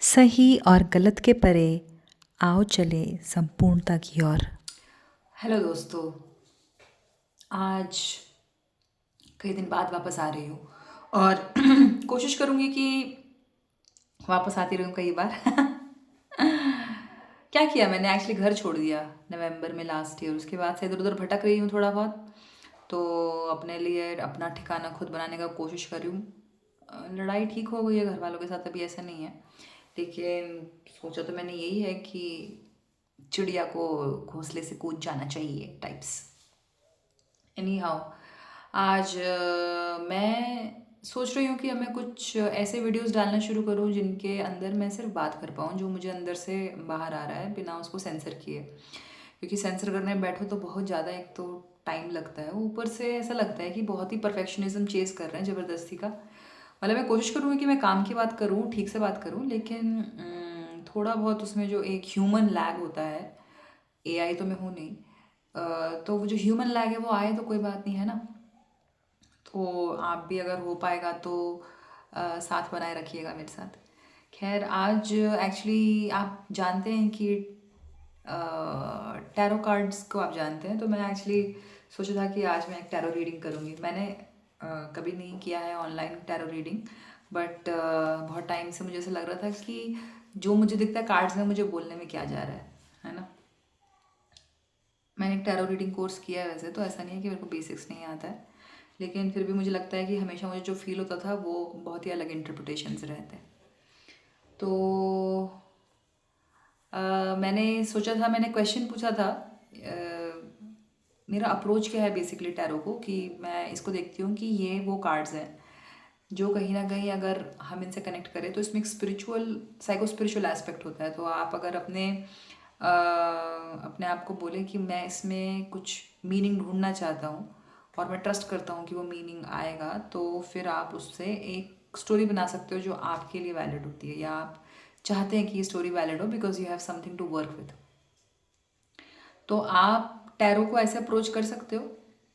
सही और गलत के परे आओ चले संपूर्णता की ओर। हेलो दोस्तों। आज कई दिन बाद वापस आ रही हूँ और कोशिश करूँगी कि वापस आती रहूँ कई बार। क्या किया मैंने, एक्चुअली घर छोड़ दिया नवंबर में लास्ट ईयर। उसके बाद से इधर उधर भटक रही हूँ थोड़ा बहुत। तो अपने लिए अपना ठिकाना खुद बनाने का कोशिश कर रही हूँ। लड़ाई ठीक हो गई है घर वालों के साथ, अभी ऐसा नहीं है। लेकिन सोचा तो मैंने यही है कि चिड़िया को घोंसले से कूद जाना चाहिए टाइप्स। एनी हाउ, आज मैं सोच रही हूँ कि अब मैं कुछ ऐसे वीडियोस डालना शुरू करूँ जिनके अंदर मैं सिर्फ बात कर पाऊँ, जो मुझे अंदर से बाहर आ रहा है बिना उसको सेंसर किए। क्योंकि सेंसर करने बैठो तो बहुत ज़्यादा, एक तो टाइम लगता है, ऊपर से ऐसा लगता है कि बहुत ही परफेक्शनिज्म चेज कर रहे हैं ज़बरदस्ती का। मतलब मैं कोशिश करूँगी कि मैं काम की बात करूँ, ठीक से बात करूँ, लेकिन थोड़ा बहुत उसमें जो एक ह्यूमन लैग होता है, एआई तो मैं हूँ नहीं, तो वो जो ह्यूमन लैग है वो आए तो कोई बात नहीं है ना। तो आप भी अगर हो पाएगा तो साथ बनाए रखिएगा मेरे साथ। खैर, आज एक्चुअली आप जानते हैं कि टैरो कार्ड्स को आप जानते हैं, तो मैं एक्चुअली सोचा था कि आज मैं एक टैरो रीडिंग करूँगी। मैंने कभी नहीं किया है ऑनलाइन टैरो रीडिंग, बट बहुत टाइम से मुझे ऐसा लग रहा था कि जो मुझे दिखता है कार्ड्स में, मुझे बोलने में क्या जा रहा है ना। मैंने एक टैरो रीडिंग कोर्स किया है वैसे, तो ऐसा नहीं है कि मेरे को बेसिक्स नहीं आता है, लेकिन फिर भी मुझे लगता है कि हमेशा मुझे जो फील होता था वो बहुत ही अलग इंटरप्रिटेशंस रहते हैं। तो मैंने सोचा था, मैंने क्वेश्चन पूछा था, मेरा अप्रोच क्या है बेसिकली टैरो को, कि मैं इसको देखती हूँ कि ये वो कार्ड्स हैं जो कहीं ना कहीं अगर हम इनसे कनेक्ट करें तो इसमें एक स्पिरिचुअल, साइको स्पिरिचुअल एस्पेक्ट होता है। तो आप अगर अपने आप को बोले कि मैं इसमें कुछ मीनिंग ढूंढना चाहता हूँ और मैं ट्रस्ट करता हूँ कि वो मीनिंग आएगा, तो फिर आप उससे एक स्टोरी बना सकते हो जो आपके लिए वैलिड होती है, या आप चाहते हैं कि ये स्टोरी वैलिड हो because you have something to work with. तो आप टैरो को ऐसे अप्रोच कर सकते हो,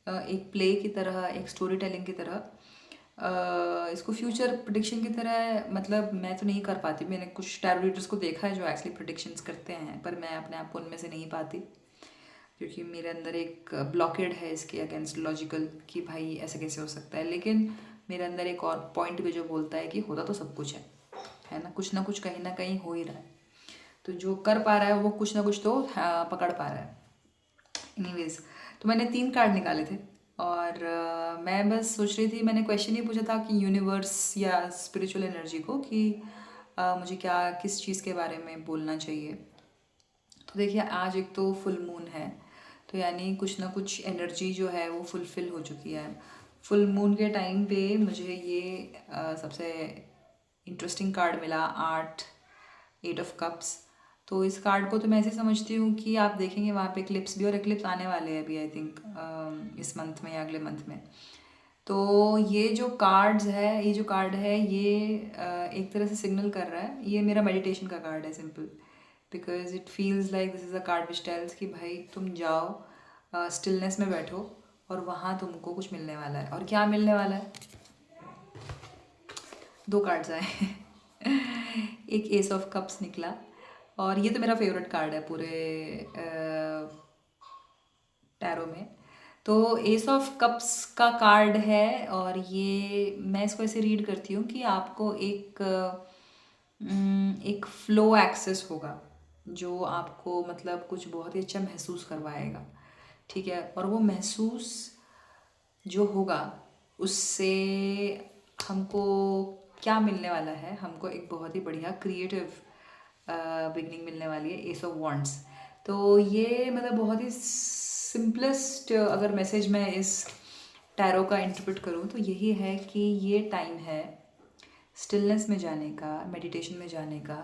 एक प्ले की तरह, एक स्टोरी टेलिंग की तरह। इसको फ्यूचर प्रिडिक्शन की तरह, मतलब मैं तो नहीं कर पाती। मैंने कुछ टैरो रीडर्स को देखा है जो एक्चुअली प्रिडिक्शंस करते हैं, पर मैं अपने आप को उनमें से नहीं पाती, क्योंकि मेरे अंदर एक ब्लॉकेड है इसके अगेंस्ट लॉजिकल, कि भाई ऐसे कैसे हो सकता है। लेकिन मेरे अंदर एक और पॉइंट भी जो बोलता है कि होता तो सब कुछ है ना कुछ कहीं ना कहीं हो ही रहा है। तो जो कर पा रहा है वो कुछ ना कुछ तो पकड़ पा रहा है। एनीवेज, तो मैंने 3 कार्ड निकाले थे और मैं बस सोच रही थी, मैंने क्वेश्चन ही पूछा था कि यूनिवर्स या स्पिरिचुअल एनर्जी को, कि मुझे क्या, किस चीज़ के बारे में बोलना चाहिए। तो देखिए, आज एक तो फुल मून है, तो यानी कुछ ना कुछ एनर्जी जो है वो फुलफिल हो चुकी है। फुल मून के टाइम पे मुझे ये सबसे इंटरेस्टिंग कार्ड मिला, 8 ऑफ कप्स। तो इस कार्ड को तो मैं ऐसे समझती हूँ कि आप देखेंगे वहाँ पे क्लिप्स भी, और क्लिप्स आने वाले हैं अभी, आई थिंक इस मंथ में या अगले मंथ में। तो ये जो कार्ड्स है, ये जो कार्ड है, ये एक तरह से सिग्नल कर रहा है, ये मेरा मेडिटेशन का कार्ड है, simple. Because it feels like this is a card which tells कि भाई तुम जाओ, स्टिलनेस में बैठो, और वहाँ तुमको कुछ मिलने वाला है। और क्या मिलने वाला है? 2 कार्ड्स आए। एक एस ऑफ कप्स निकला, और ये तो मेरा फेवरेट कार्ड है पूरे टैरो में। तो एस ऑफ कप्स का कार्ड है, और ये मैं इसको ऐसे रीड करती हूँ कि आपको एक फ्लो एक्सेस होगा जो आपको मतलब कुछ बहुत ही अच्छा महसूस करवाएगा, ठीक है। और वो महसूस जो होगा उससे हमको क्या मिलने वाला है, हमको एक बहुत ही बढ़िया क्रिएटिव बिगनिंग मिलने वाली है, एस ऑफ वॉन्ड्स। तो ये मतलब बहुत ही सिंपलेस्ट अगर मैसेज मैं इस टैरो का इंटरप्रेट करूँ तो यही है कि ये टाइम है स्टिलनेस में जाने का, मेडिटेशन में जाने का,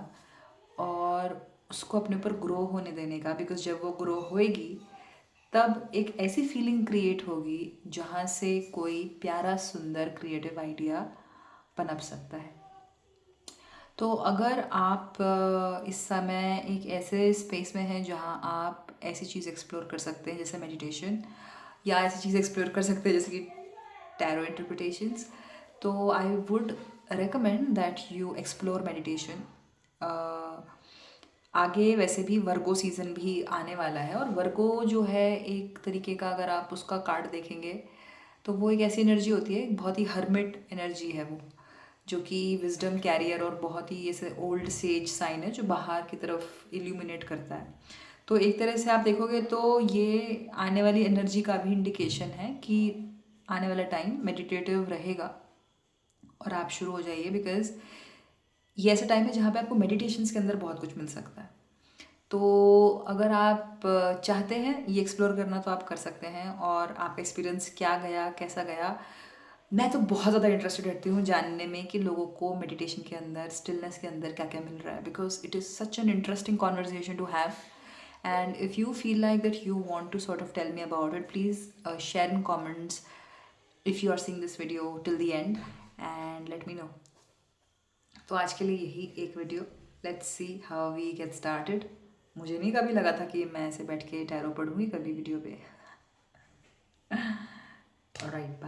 और उसको अपने ऊपर ग्रो होने देने का। बिकॉज जब वो ग्रो होएगी तब एक ऐसी फीलिंग क्रिएट होगी जहाँ से कोई प्यारा सुंदर क्रिएटिव आइडिया पनप सकता है। तो अगर आप इस समय एक ऐसे स्पेस में हैं जहाँ आप ऐसी चीज़ एक्सप्लोर कर सकते हैं जैसे मेडिटेशन, या ऐसी चीज़ एक्सप्लोर कर सकते हैं जैसे कि टैरो इंटरप्रिटेशंस, तो I would recommend that you explore meditation आगे वैसे भी वर्गो सीज़न भी आने वाला है, और वर्गो जो है एक तरीके का, अगर आप उसका कार्ड देखेंगे तो वो एक ऐसी एनर्जी होती है, एक बहुत ही हर्मिट एनर्जी है वो, जो कि विजडम कैरियर और बहुत ही ऐसे ओल्ड सेज साइन है जो बाहर की तरफ इल्यूमिनेट करता है। तो एक तरह से आप देखोगे तो ये आने वाली एनर्जी का भी इंडिकेशन है कि आने वाला टाइम मेडिटेटिव रहेगा और आप शुरू हो जाइए, बिकॉज ये ऐसा टाइम है जहाँ पे आपको मेडिटेशंस के अंदर बहुत कुछ मिल सकता है। तो अगर आप चाहते हैं ये एक्सप्लोर करना तो आप कर सकते हैं। और आपका एक्सपीरियंस क्या गया, कैसा गया, मैं तो बहुत ज़्यादा इंटरेस्टेड रहती हूँ जानने में कि लोगों को मेडिटेशन के अंदर, स्टिलनेस के अंदर क्या क्या मिल रहा है, because it is such an interesting conversation to have. And if you feel like that you want to sort of tell me about it, please share in comments if you are seeing this video till the end, and let me know. तो आज के लिए यही एक video. Let's see how we get started. मुझे नहीं कभी लगा था कि मैं ऐसे बैठ के टैरो पढ़ूंगी कभी वीडियो पे। Alright, bye.